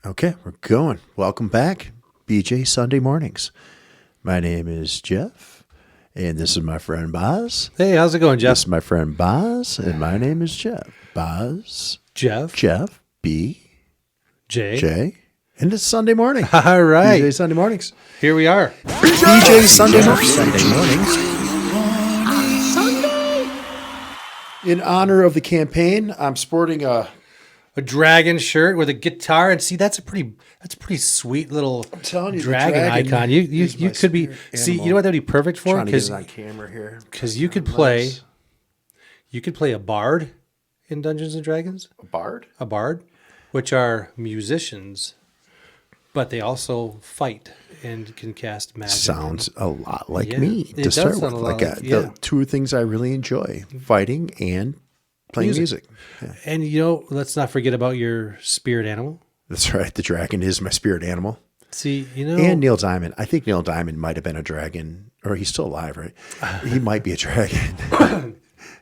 Okay, we're going. Welcome back, BJ Sunday Mornings. My name is Jeff, and this is my friend Boz. Hey, how's it going, Jeff? This is my friend Boz, and my name is Jeff. Boz, Jeff, B, Jay. J, and it's Sunday morning. All right. BJ Sunday Mornings. Here we are. BJ Sunday Mornings. Sunday Mornings. In honor of the campaign, I'm sporting a dragon shirt with a guitar, and see, that's a pretty sweet little telling you, the dragon icon. You could be see, you know what that'd be perfect for? trying to get it on camera here. Because you could play a bard in Dungeons and Dragons. A bard, Which are musicians, but they also fight and can cast magic. Sounds a lot like Yeah, me it to start does with. sound a lot Like like- the two things I really enjoy: fighting and playing music. Yeah. And let's not forget about your spirit animal. That's right. The dragon is my spirit animal. See, And Neil Diamond. I think Neil Diamond might have been a dragon, or he's still alive, right? He might be a dragon.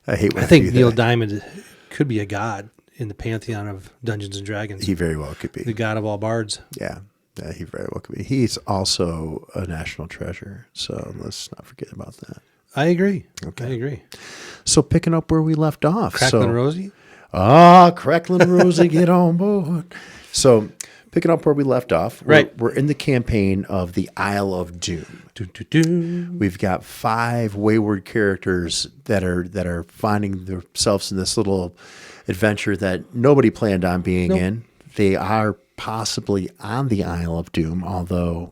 I hate when I think do Neil that. Diamond could be a god in the pantheon of Dungeons and Dragons. He very well could The be. god of all bards. Yeah. Yeah, he very well could be. He's also a national treasure. So let's not forget about that. I agree. Okay. I agree. So picking up where we left off. Cracklin' Rosie? Cracklin' Rosie, get on board. So, picking up where we left off, we're in the campaign of the Isle of Doom. We've got 5 wayward characters that are finding themselves in this little adventure that nobody planned on being in. They are possibly on the Isle of Doom, although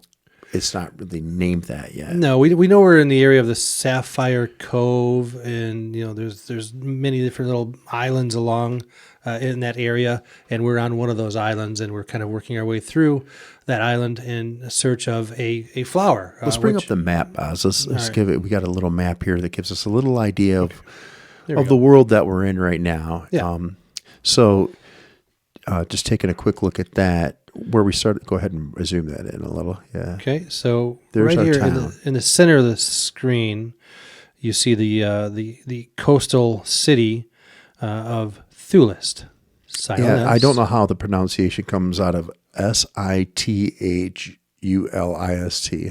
it's not really named that yet. No, we know we're in the area of the Sapphire Cove, and there's many different little islands along in that area, and we're on one of those islands, and we're kind of working our way through that island in search of a flower. Let's bring up the map, Boz. Let's give it. We got a little map here that gives us a little idea of the world that we're in right now. Yeah. So, just taking a quick look at that, where we started. Go ahead and zoom that in a little. Yeah. Okay, so There's right our here town. in the center of the screen, you see the coastal city of Thulist. Yeah, I don't know how the pronunciation comes out of Sithulist.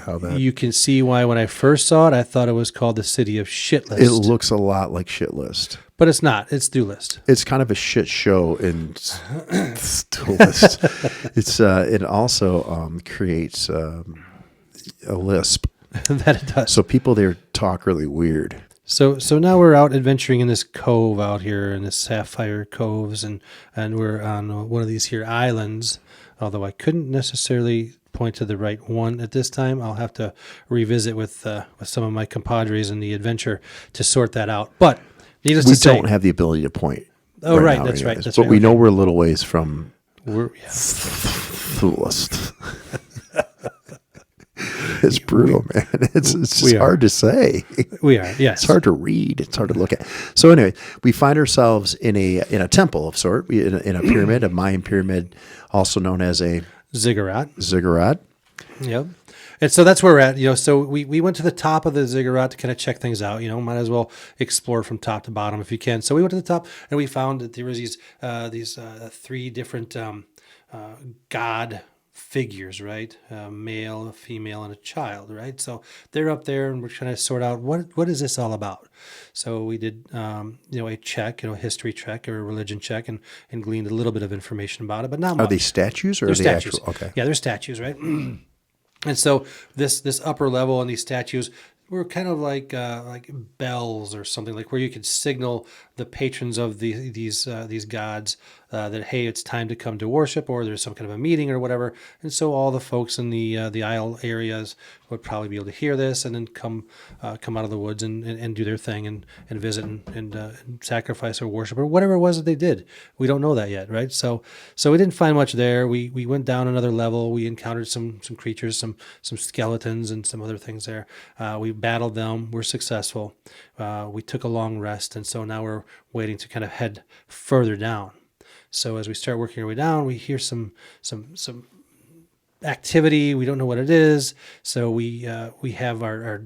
How that You can see why when I first saw it, I thought it was called the city of Shitlist. it looks a lot like Shitlist. But it's not. It's Thulist. It's kind of a shit show in Thulist. It also creates a lisp, That it does. so people there talk really weird. So now we're out adventuring in this cove out here in the Sapphire Coves, and we're on one of these here islands. Although I couldn't necessarily point to the right one at this time, I'll have to revisit with some of my compadres in the adventure to sort that out. But needless We to say, don't have the ability to point. Oh, right, now that's right, anyways, that's but right, we okay. know we're a little ways from we're Thulist. It's brutal, man. It's just We are. hard to say. we are yes. It's hard to read. It's hard to look at. So anyway, we find ourselves in a temple of sort, in a pyramid, a Mayan pyramid, also known as a Ziggurat. ziggurat. Yep. And so that's where we're at. So we went to the top of the ziggurat to kind of check things out. Might as well explore from top to bottom if you can. So we went to the top and we found that there was these 3 different god figures, right? A male, a female, and a child, right? So they're up there, and we're trying to sort out what is this all about. So we did a check, a history check or a religion check, and gleaned a little bit of information about it, but not much. Are they statues or They're are they statues. actual? Okay. Yeah, they're statues, right? And so this upper level and these statues were kind of like bells or something, like where you could signal the patrons of these gods that, hey, it's time to come to worship, or there's some kind of a meeting or whatever. And so all the folks in the isle areas would probably be able to hear this and then come out of the woods and do their thing and visit and sacrifice or worship or whatever it was that they did. We don't know that yet, right? So we didn't find much there. We went down another level. We encountered some creatures, some skeletons and some other things there. We battled them. We're successful. We took a long rest, and so now we're waiting to kind of head further down. So as we start working our way down, we hear some activity. We don't know what it is. So we have our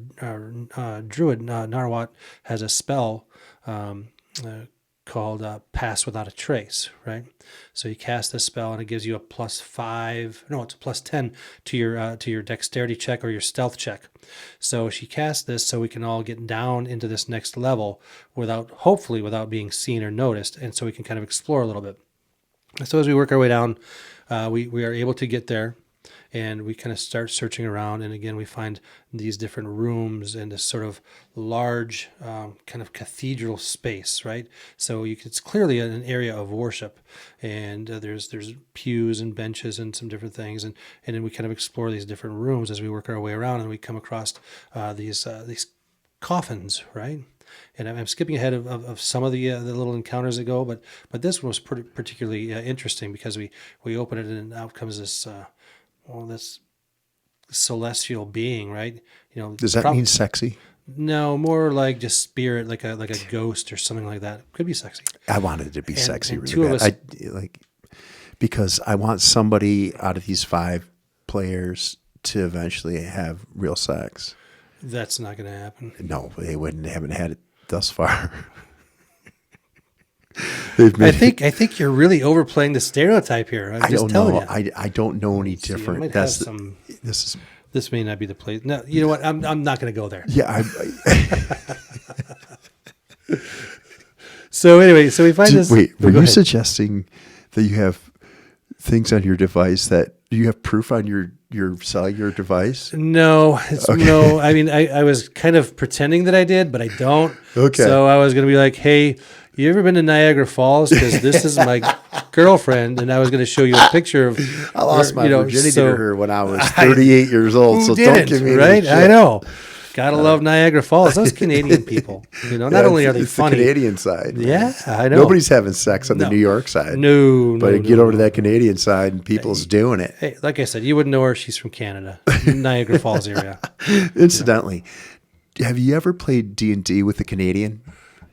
druid Narwat has a spell called Pass Without a Trace, right? So you cast this spell, and it gives you a +5. No, it's a +10 to your dexterity check or your stealth check. So she cast this so we can all get down into this next level hopefully without being seen or noticed, and so we can kind of explore a little bit. So as we work our way down, we are able to get there, and we kind of start searching around. And again, we find these different rooms and this sort of large kind of cathedral space, right? So it's clearly an area of worship, and there's pews and benches and some different things, and then we kind of explore these different rooms as we work our way around, and we come across these coffins, right? And I'm skipping ahead of some of the little encounters that go, but this one was particularly interesting because we open it and out comes this this celestial being, right? Does that mean sexy? No, more like just spirit, like a ghost or something like that. Could be sexy. I wanted it to be sexy and really bad. Because I want somebody out of these 5 players to eventually have real sex. That's not going to happen. No, they haven't had it thus far. I think you're really overplaying the stereotype here. I'm just telling you. I don't know any different. This may not be the place. No, you know what? I'm not going to go there. Yeah. So anyway, we find this. Wait, were you suggesting that you have things on your device that you have proof on your cellular device? No, no. I mean, I was kind of pretending that I did, but I don't. Okay. So I was going to be like, hey, you ever been to Niagara Falls? Because this is my girlfriend, and I was going to show you a picture of. I lost my virginity to her when I was 38 years old. So don't give me right. I know. Gotta love Niagara Falls. Those Canadian people, not only are they funny. The Canadian side. Yeah, I know. Nobody's having sex on the New York side. But get over to that Canadian side, and people's doing it. Hey, like I said, you wouldn't know her. She's from Canada, Niagara Falls area. Incidentally, have you ever played D&D with a Canadian?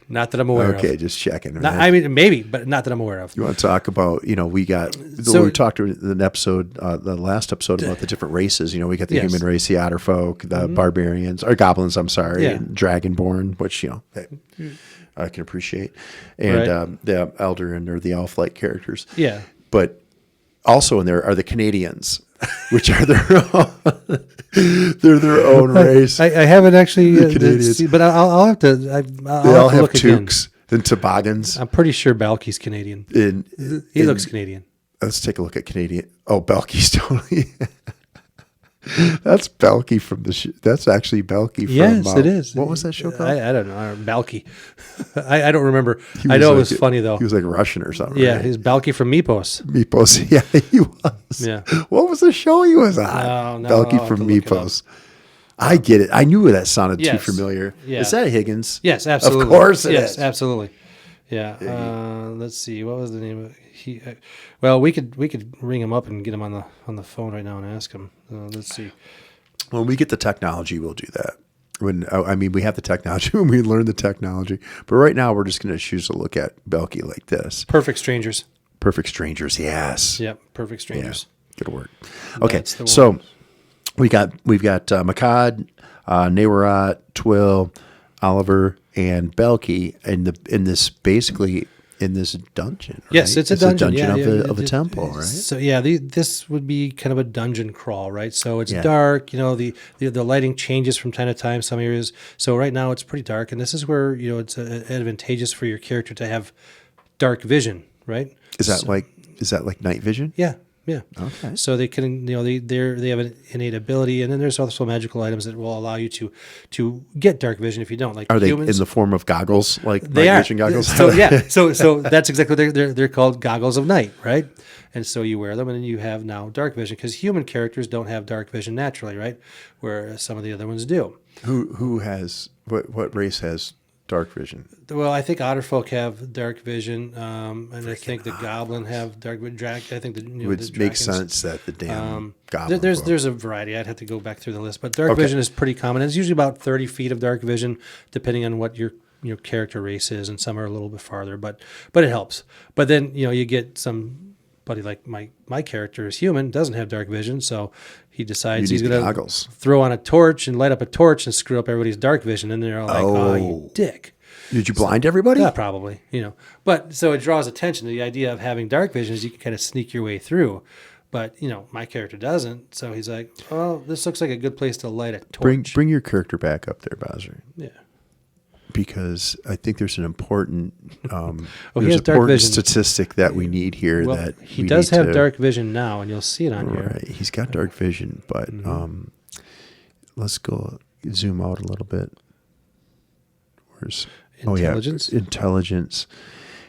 Not that I'm aware of. Okay, just checking. I mean, maybe, but not that I'm aware of. You want to talk about, we talked in an episode, the last episode about the different races. We got the human race, the otter folk, the barbarians, or goblins, I'm sorry, and dragonborn, which, I can appreciate. And the elder or the elf-like characters. Yeah. But also in there are the Canadians, which are they're their own race. I haven't actually, Canadians. but I'll have to. They all have toques and toboggans. I'm pretty sure Balky's Canadian. He looks Canadian. Let's take a look at Canadian. Oh, Balky's totally. That's Balky from that's actually Balky from. Yes, it is. What was that show called? I don't know. Balky. I don't remember. I know it was funny though. He was like Russian or something. Yeah, right? He's Balky from Meepos. Meepos. Yeah, he was. Yeah. What was the show he was on? No, Balky from Meepos. I get it. I knew that sounded too familiar. Yeah. Is that Higgins? Yes, absolutely. Of course it is. Yes, absolutely. Yeah. Let's see. What was the name of he? Well, we could ring him up and get him on the phone right now and ask him. Let's see. When we get the technology, we'll do that. We have the technology when we learn the technology. But right now, we're just going to choose to look at Belky like this. Perfect Strangers. Perfect Strangers, yes. Yep, Perfect Strangers. Yeah, good work. Okay, so we've got Makad, Nawarat, Twill, Oliver, and Belky in this dungeon. Right? Yes, it's a dungeon. Of a temple, right? So this would be kind of a dungeon crawl, right? So it's dark. The lighting changes from time to time. Some areas. So right now it's pretty dark, and this is where it's advantageous for your character to have dark vision, right? Is that like night vision? Yeah. Yeah. Okay. So they can, they have an innate ability, and then there's also magical items that will allow you to get dark vision if you don't. Like, are they humans, in the form of goggles, like they night are. vision goggles? So so that's exactly what they're called, goggles of night, right? And so you wear them, and then you have now dark vision, because human characters don't have dark vision naturally, right? Where some of the other ones do. Who has what race has dark vision? Well, I think otterfolk have dark vision, and I think the goblin have dark vision. I think the which makes sense that the damn goblin. There's a variety. I'd have to go back through the list, but dark vision is pretty common. It's usually about 30 feet of dark vision, depending on what your character race is, and some are a little bit farther, but it helps. But then you get somebody like my character is human, doesn't have dark vision, so he decides he's going to throw on a torch and light up a torch and screw up everybody's dark vision, and they're all like, "Oh, you dick!" Did you blind everybody? Yeah, probably, But so it draws attention to the idea of having dark vision is you can kind of sneak your way through. But, my character doesn't. So he's like, oh, this looks like a good place to light a torch. Bring your character back up there, Bowser. Yeah. Because I think there's an important, he has dark vision statistic that we need here. Well, that he does have dark vision now, and you'll see it on right. here. He's got dark vision, but let's go zoom out a little bit. Where's intelligence? Intelligence.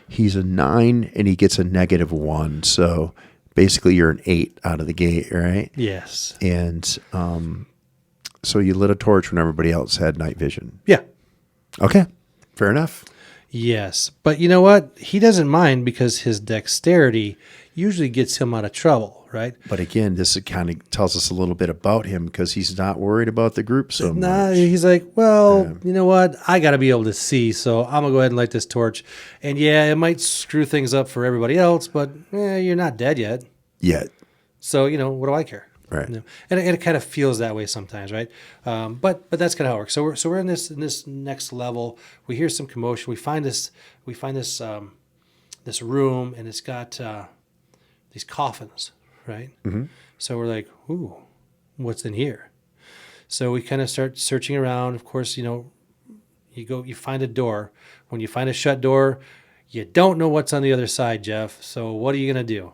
He's a 9, and he gets a -1. So basically, you're an 8 out of the gate, right? Yes. And so you lit a torch when everybody else had night vision. Yeah. Okay, fair enough. Yes, but you know what? He doesn't mind because his dexterity usually gets him out of trouble, right? But again, this kind of tells us a little bit about him because he's not worried about the group so much. He's like, well, you know what? I got to be able to see, so I'm going to go ahead and light this torch. And yeah, it might screw things up for everybody else, but you're not dead yet. Yet. So, what do I care? Right. And it kind of feels that way sometimes, right? But that's kind of how it works. So we're in this next level. We hear some commotion. We find this this room, and it's got these coffins, right? Mm-hmm. So we're like, ooh, what's in here? So we kind of start searching around. Of course, you find a door. When you find a shut door, you don't know what's on the other side, Jeff. So what are you gonna do?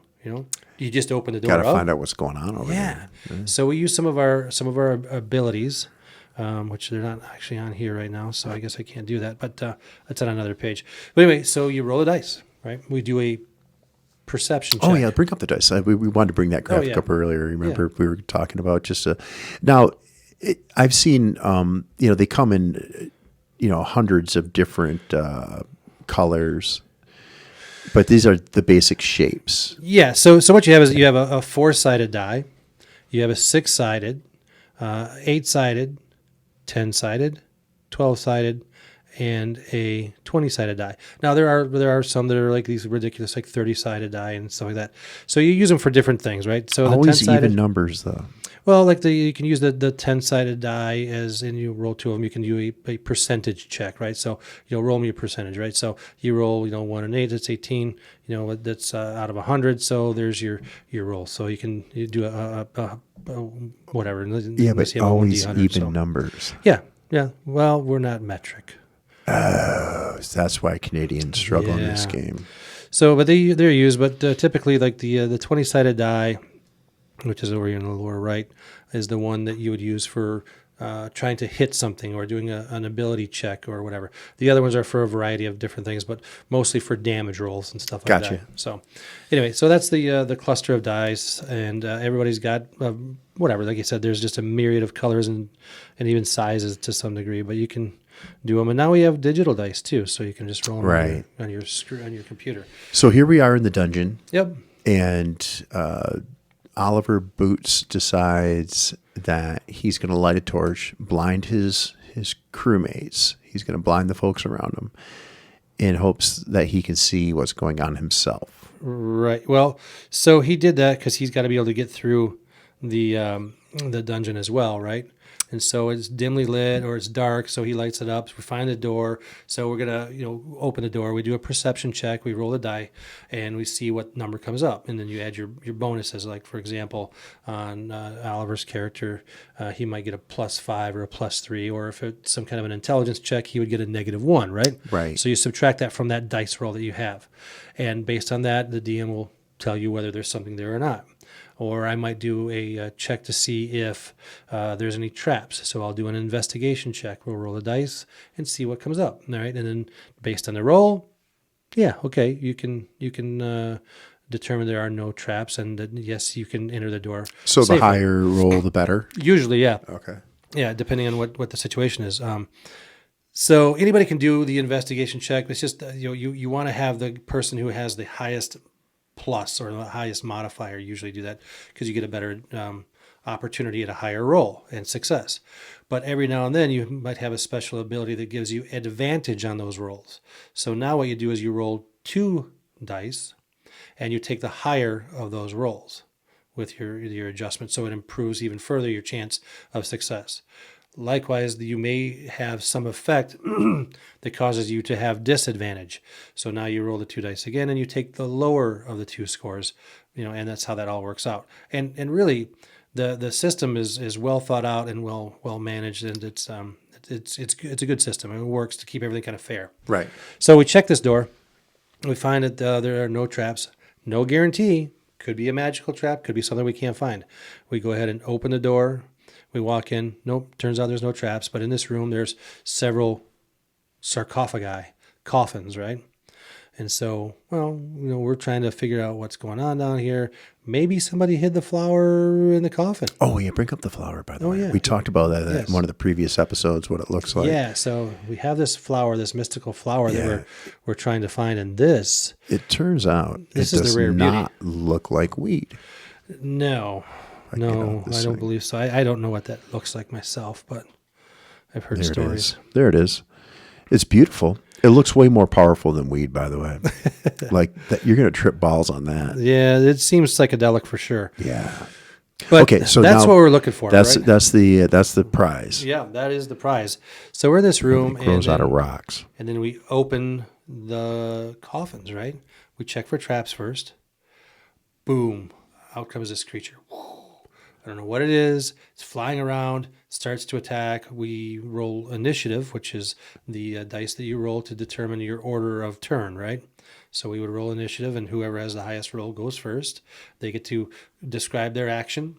You just open the door. Got to find out what's going on over there. Yeah. So we use some of our abilities, which they're not actually on here right now. So I guess I can't do that. But that's on another page. But anyway, so you roll a dice, right? We do a perception check. Oh yeah, bring up the dice. We wanted to bring that graphic up earlier. Remember we were talking about just now. I've seen they come in hundreds of different colors. But these are the basic shapes. Yeah. So what you have is you have a 4-sided die, you have a 6-sided, 8-sided, 10-sided, 12-sided, and a 20-sided die. Now there are some that are like these ridiculous like 30-sided die and stuff like that. So you use them for different things, right? So always the 10-sided, even numbers though. Well, like you can use the 10-sided die and you roll 2 of them. You can do a percentage check, right? So roll me a percentage, right? So you roll 1 and 8, that's 18. That's out of 100. So there's your roll. So you do a whatever. Yeah, but always even numbers. Yeah. Well, we're not metric. Oh, that's why Canadians struggle in this game. So, but they're used, but typically like the 20-sided die, which is over here in the lower right, is the one that you would use for trying to hit something or doing an ability check or whatever. The other ones are for a variety of different things, but mostly for damage rolls and stuff like that. So anyway, so that's the cluster of dice, and everybody's got whatever. Like you said, there's just a myriad of colors and even sizes to some degree, but you can do them. And now we have digital dice too, so you can just roll them on your computer. So here we are in the dungeon. Yep. And Oliver Boots decides that he's going to light a torch, blind his crewmates. He's going to blind the folks around him in hopes that he can see what's going on himself. Right. Well, so he did that because he's got to be able to get through the dungeon as well, right? And so it's dimly lit or it's dark, so he lights it up. So we find the door. So we're gonna, open the door. We do a perception check. We roll a die, and we see what number comes up. And then you add your bonuses. Like for example, on Oliver's character, he might get a +5 or a +3, or if it's some kind of an intelligence check, he would get a -1, right? Right. So you subtract that from that dice roll that you have, and based on that, the DM will tell you whether there's something there or not. Or I might do a check to see if there's any traps. So I'll do an investigation check. We'll roll the dice and see what comes up. All right, and then based on the roll, you can determine there are no traps, and that, yes, you can enter the door. So safely. The higher roll, the better. Usually, yeah. Okay. Yeah, depending on what the situation is. So anybody can do the investigation check. It's just you want to have the person who has the highest plus or the highest modifier usually do that because you get a better opportunity at a higher roll and success. But every now and then you might have a special ability that gives you advantage on those rolls. So now what you do is you roll 2 dice and you take the higher of those rolls with your adjustment. So it improves even further your chance of success. Likewise, you may have some effect that causes you to have disadvantage. So now you roll the 2 dice again, and you take the lower of the 2 scores, and that's how that all works out. And really, the system is well thought out and well managed, and it's a good system. It works to keep everything kind of fair. Right. So we check this door. We find that there are no traps, no guarantee. Could be a magical trap, could be something we can't find. We go ahead and open the door. We walk in. Nope, turns out there's no traps. But in this room, there's several sarcophagi, coffins, right? And so, we're trying to figure out what's going on down here. Maybe somebody hid the flower in the coffin. Oh, yeah, bring up the flower, by the way. Yeah. We talked about that in one of the previous episodes, what it looks like. Yeah, so we have this flower, this mystical flower that we're trying to find. And this... It turns out this it is does the rare not beauty. look like weed. No, I don't believe so. I don't know what that looks like myself, but I've heard stories. There it is. It's beautiful. It looks way more powerful than weed, by the way. Like that, you're going to trip balls on that. Yeah, it seems psychedelic for sure. Yeah. But okay, so that's now, what we're looking for. That's right? that's the prize. Yeah, that is the prize. So we're in this room, It grows out of rocks. and then we open the coffins. Right? We check for traps first. Boom! Out comes this creature. I don't know what it is. It's flying around, starts to attack. We roll initiative, which is the dice that you roll to determine your order of turn, right? So we would roll initiative, and whoever has the highest roll goes first. They get to describe their action.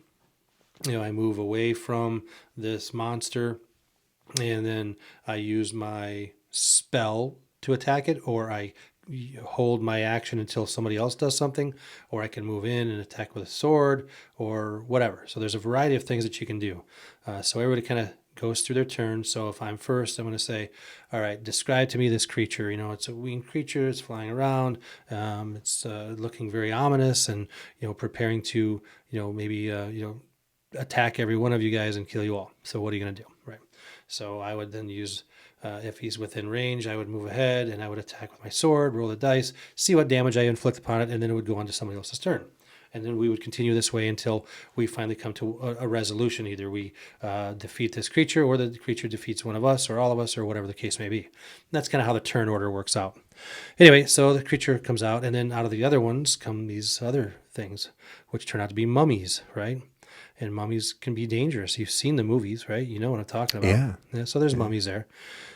I move away from this monster, and then I use my spell to attack it, or I hold my action until somebody else does something, or I can move in and attack with a sword or whatever. So there's a variety of things that you can do. So everybody kind of goes through their turn. So if I'm first, I'm going to say, all right, describe to me this creature. It's a winged creature. It's flying around. It's looking very ominous and, preparing to, maybe, attack every one of you guys and kill you all. So what are you going to do? Right. So I would then use... if he's within range, I would move ahead and I would attack with my sword, roll the dice, see what damage I inflict upon it, and then it would go on to somebody else's turn. And then we would continue this way until we finally come to a resolution. Either we defeat this creature, or the creature defeats one of us, or all of us, or whatever the case may be. And that's kind of how the turn order works out. Anyway, so the creature comes out, and then out of the other ones come these other things, which turn out to be mummies, right? And mummies can be dangerous. You've seen the movies, right? You know what I'm talking about. Yeah. So there's mummies there.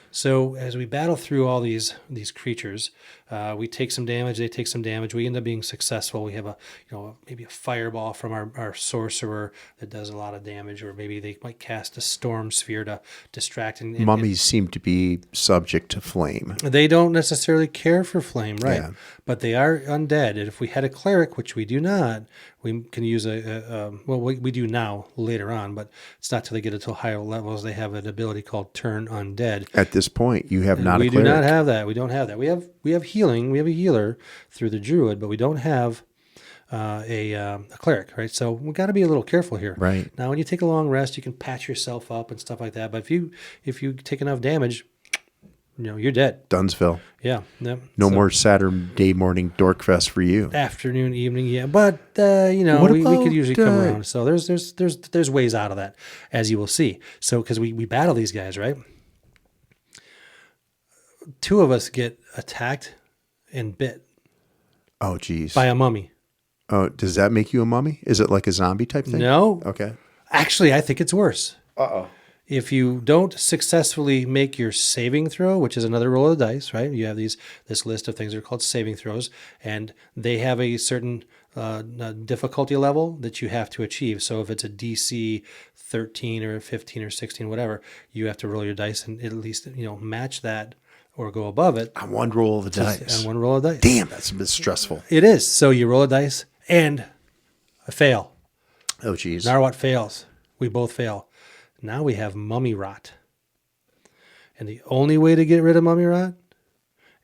So as we battle through all these creatures, we take some damage. They take some damage. We end up being successful. We have maybe a fireball from our sorcerer that does a lot of damage, or maybe they might cast a storm sphere to distract. Mummies seem to be subject to flame. They don't necessarily care for flame, right? Yeah. But they are undead. And if we had a cleric, which we do not, we can use we do now later on, but it's not till they get to higher levels. They have an ability called Turn Undead. At this point, you have not a cleric. We do not have that. We don't have that. We have healing. We have a healer through the druid, but we don't have a cleric, right? So we got to be a little careful here. Right. Now, when you take a long rest, you can patch yourself up and stuff like that. But if you take enough damage, you're dead. Dunsville. Yeah. Yep. No more Saturday morning dorkfest for you. Afternoon, evening, yeah. But we could usually come around. So there's ways out of that, as you will see. So because we battle these guys, right? 2 of us get attacked and bit. Oh, geez. By a mummy. Oh, does that make you a mummy? Is it like a zombie type thing? No. Okay. Actually, I think it's worse. Uh-oh. If you don't successfully make your saving throw, which is another roll of the dice, right? You have this list of things that are called saving throws, and they have a certain difficulty level that you have to achieve. So if it's a DC 13 or 15 or 16, whatever, you have to roll your dice and at least match that or go above it. On one roll of the dice. On one roll of dice. Damn, that's a bit stressful. It is. So you roll a dice and a fail. Oh, geez. Now what fails? We both fail. Now we have mummy rot. And the only way to get rid of mummy rot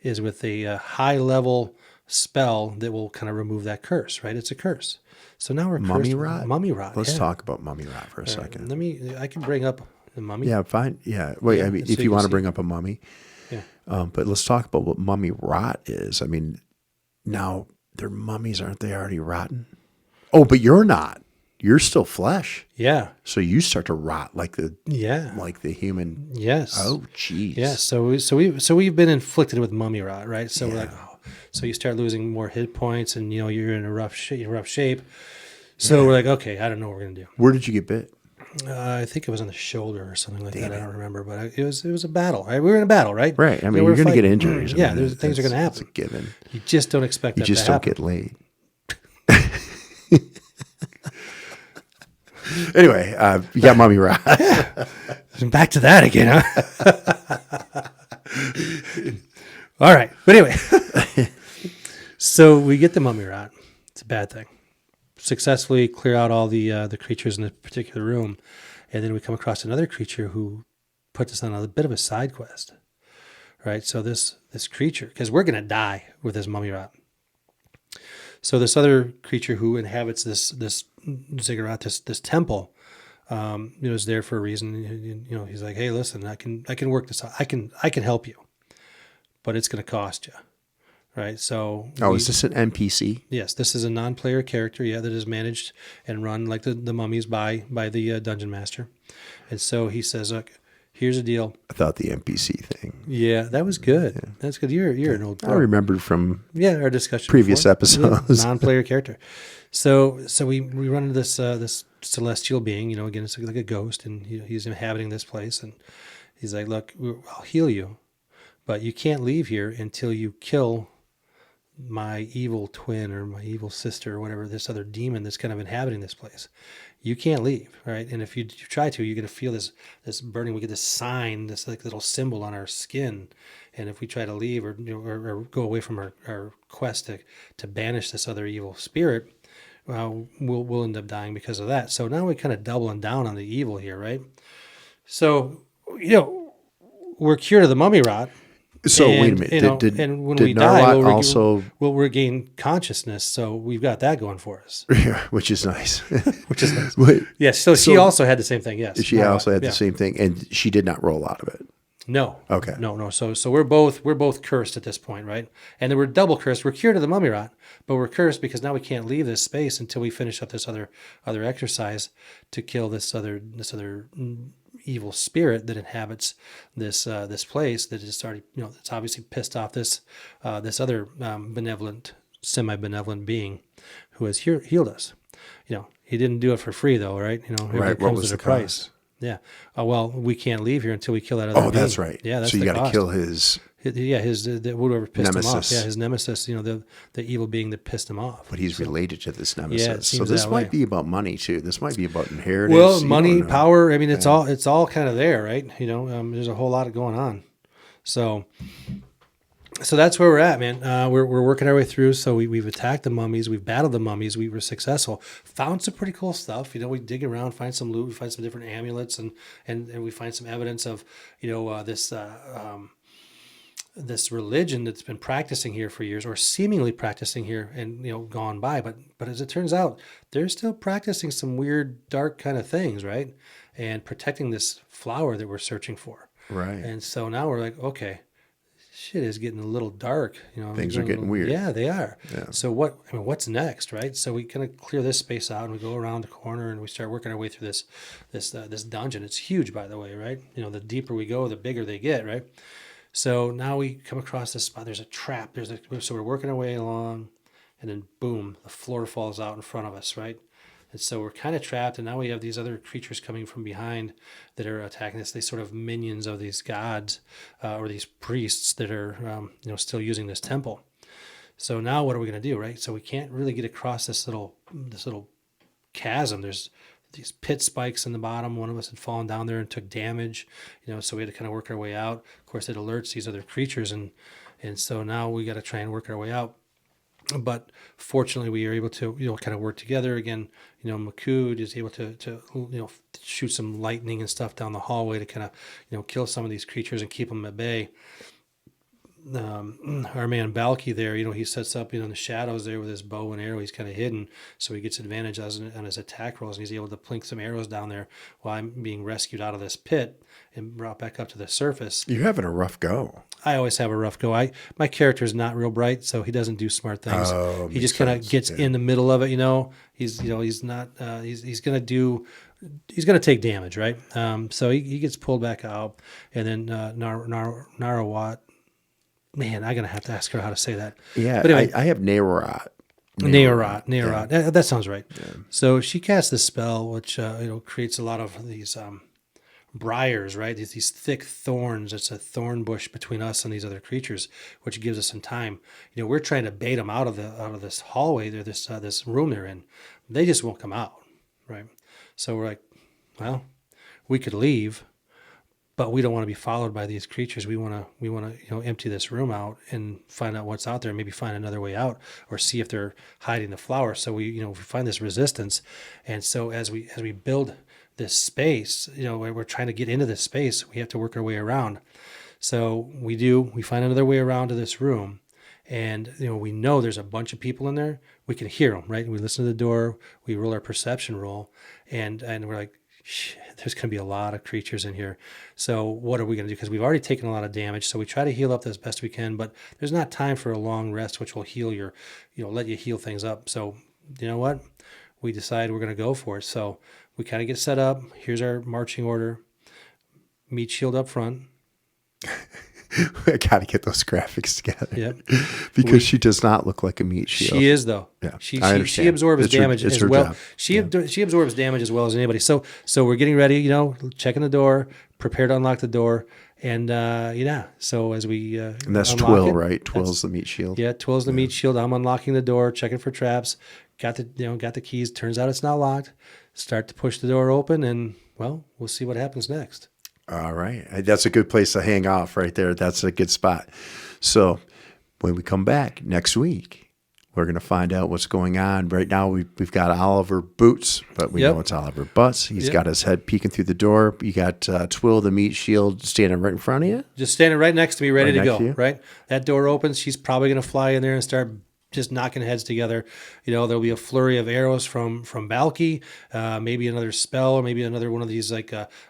is with a high-level spell that will kind of remove that curse, right? It's a curse. So now we're mummy rot? Mummy rot. Let's talk about mummy rot for a second. I can bring up the mummy. Yeah, fine. Yeah. Wait, Yeah, I mean, so if you you can want to see. bring up a mummy. Yeah. But let's talk about what mummy rot is. I mean, now their mummies, aren't they already rotten? Oh, but you're not. you're still flesh. Yeah. So you start to rot like the human. Yes. Oh, geez. Yeah. So we've been inflicted with mummy rot, right? So we're like, oh, so you start losing more hit points, and you're in a rough shape. So we're like, okay, I don't know what we're gonna do. Where did you get bit? I think it was on the shoulder or something like that. I don't remember, but it was a battle. Right? We were in a battle, right? Right. I mean, you're going to get injuries. Yeah, things are going to happen. It's a given. You just don't expect that to happen. You just don't get laid. Anyway, you got mummy rot. Back to that again, huh? All right. But anyway, so we get the mummy rot. It's a bad thing. Successfully clear out all the creatures in a particular room, and then we come across another creature who puts us on a bit of a side quest, right? So this creature, because we're gonna die with this mummy rot. So this other creature who inhabits this ziggurat, this temple, is there for a reason. He's like, hey, listen, I can work this out. I can help you, but it's gonna cost you. Right, so is this an NPC? Yes, this is a non-player character, that is managed and run like the mummies by the dungeon master. And so he says, "Look, here's the deal." I thought the NPC thing. Yeah, that was good. Yeah. That's good. You're an old pro. I remembered from our discussion previous episodes. Yeah, non-player character. So we run into this celestial being. Again, it's like a ghost, and he's inhabiting this place. And he's like, "Look, I'll heal you, but you can't leave here until you kill my evil twin or my evil sister or whatever, this other demon that's kind of inhabiting this place. You can't leave, right? And if you try to, you're going to feel this burning. We get this sign, this like little symbol on our skin. And if we try to leave or go away from our quest to banish this other evil spirit, we'll end up dying because of that. So now we're kind of doubling down on the evil here, right? So, we're cured of the mummy rot. So wait a minute. And when we die, we'll regain consciousness. So we've got that going for us. Yeah, which is nice. Which is nice. Yes. So she also had the same thing. Yes. She also had the same thing, and she did not roll out of it. No. Okay. No. So we're both cursed at this point, right? And then we're double cursed. We're cured of the mummy rot, but we're cursed because now we can't leave this space until we finish up this other exercise to kill this other evil spirit that inhabits this place that is already it's obviously pissed off this other semi-benevolent being who has healed us. He didn't do it for free though, right? Right. What was the price? Yeah. Well, we can't leave here until we kill that other being. That's right. Yeah, that's so you got to kill his whoever pissed nemesis. him off. Yeah, his nemesis, the evil being that pissed him off. But he's related to this nemesis. Yeah, it seems so this that might way. be about money too. This might be about inheritance. Well, money, power, I mean it's all kind of there, right? There's a whole lot going on. So that's where we're at, man. We're working our way through. So we've attacked the mummies. We've battled the mummies. We were successful. Found some pretty cool stuff. We dig around, find some loot. We find some different amulets, and we find some evidence of this religion that's been practicing here for years, or seemingly practicing here, and gone by. But as it turns out, they're still practicing some weird, dark kind of things, right? And protecting this flower that we're searching for. Right. And so now we're like, okay, shit is getting a little dark. Things are getting weird. Yeah, they are. Yeah. So what's next, right? So we kind of clear this space out, and we go around the corner, and we start working our way through this dungeon. It's huge, by the way, right? The deeper we go, the bigger they get, right? So now we come across this spot. There's a trap. So we're working our way along, and then boom, the floor falls out in front of us, right? And so we're kind of trapped, and now we have these other creatures coming from behind that are attacking us. They sort of minions of these gods or these priests that are still using this temple. So now what are we going to do, right? So we can't really get across this little chasm. There's these pit spikes in the bottom. One of us had fallen down there and took damage, so we had to kind of work our way out. Of course, it alerts these other creatures, and so now we got to try and work our way out. But fortunately, we are able to, kind of work together again. Makud is able to shoot some lightning and stuff down the hallway to kind of, kill some of these creatures and keep them at bay. our man Balky there, he sets up, in the shadows there with his bow and arrow. He's kind of hidden, so he gets advantage on his attack rolls, and he's able to plink some arrows down there while I'm being rescued out of this pit and brought back up to the surface. You're having a rough go. I always have a rough go. My character is not real bright, so he doesn't do smart things. Oh, he just kind of gets in the middle of it. He's not. He's gonna take damage, right? So he gets pulled back out, and then Narawat. Man, I'm gonna have to ask her how to say that. Yeah, but anyway, I have Narawat. Narawat. Yeah. That sounds right. Yeah. So she casts this spell, which creates a lot of these briars, right? These thick thorns. It's a thorn bush between us and these other creatures, which gives us some time. We're trying to bait them out of this hallway, this room they're in. They just won't come out, right? So we're like, well, we could leave, but we don't want to be followed by these creatures. We want to empty this room out and find out what's out there, maybe find another way out, or see if they're hiding the flower. So we find this resistance, and so as we build this space, we're trying to get into this space, we have to work our way around. So we find another way around to this room, and we know there's a bunch of people in there. We can hear them, right? We listen to the door, we roll our perception roll, and we're like, there's going to be a lot of creatures in here. So what are we going to do? Because we've already taken a lot of damage. So we try to heal up as best we can, but there's not time for a long rest, which will heal let you heal things up. So you know what? We decide we're going to go for it. So we kind of get set up. Here's our marching order. Meat shield up front. I got to get those graphics together. Yep. Because she does not look like a meat shield. She is, though. Yeah, she absorbs damage as well. Job. She absorbs damage as well as anybody. So we're getting ready, checking the door, prepare to unlock the door. And, so as we and that's Twill, right? Twill's the meat shield. Yeah, Twill's the meat shield. I'm unlocking the door, checking for traps. Got the keys. Turns out it's not locked. Start to push the door open, and, well, we'll see what happens next. All right. That's a good place to hang off right there. That's a good spot. So when we come back next week, we're going to find out what's going on. Right now, we've got Oliver Boots, but we know it's Oliver Butts. He's got his head peeking through the door. You got Twill, the meat shield, standing right in front of you. Just standing right next to me, ready to go, right? That door opens. She's probably going to fly in there and start just knocking heads together. There'll be a flurry of arrows from Balky, maybe another spell, or maybe another one of these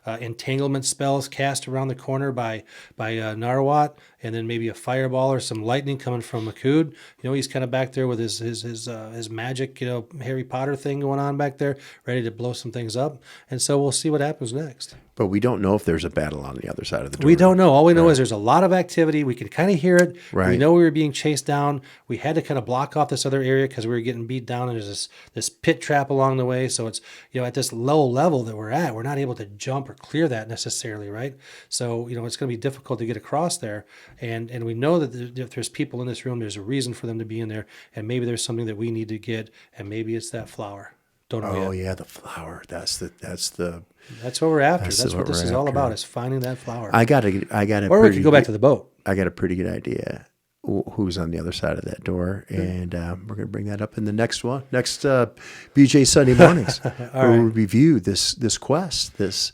entanglement spells cast around the corner by Narawat, and then maybe a fireball or some lightning coming from Makud. He's kind of back there with his magic, Harry Potter thing going on back there, ready to blow some things up. And so we'll see what happens next. But we don't know if there's a battle on the other side of the door. We don't know. All we know is there's a lot of activity. We can kind of hear it. Right. We know we were being chased down. We had to kind of block off this other area because we were getting beat down, and there's this pit trap along the way. So it's, at this low level that we're at, we're not able to jump or clear that necessarily, right? So, it's going to be difficult to get across there. And we know that if there's people in this room, there's a reason for them to be in there, and maybe there's something that we need to get, and maybe it's that flower. Don't know yet. Yeah, the flower. That's what we're after. That's what this is all about, is finding that flower. I got Or we could go back to the boat. I got a pretty good idea who's on the other side of that door, and we're going to bring that up in the next BJ Sunday mornings. Where we'll review this quest, this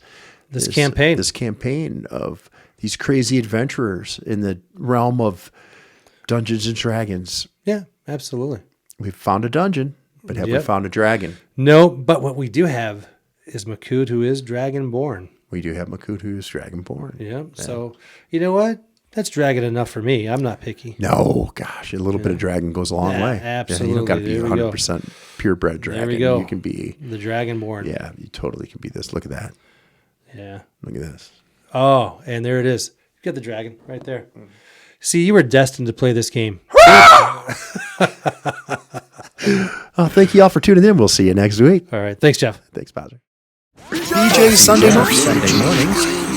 campaign of these crazy adventurers in the realm of Dungeons and Dragons. Yeah, absolutely. We've found a dungeon. But have we found a dragon? No, but what we do have is Makud, who is dragonborn. We do have Makud, who is dragonborn. Yeah. So, you know what? That's dragon enough for me. I'm not picky. No, gosh. A little bit of dragon goes a long way. Absolutely. You don't got to be 100% purebred dragon. There we go. You can be the dragonborn. Yeah, you totally can be this. Look at that. Yeah. Look at this. Oh, and there it is. You got the dragon right there. See, you were destined to play this game. Thank you all for tuning in. We'll see you next week. All right. Thanks, Jeff. Thanks, Bowser. BJ Sunday mornings.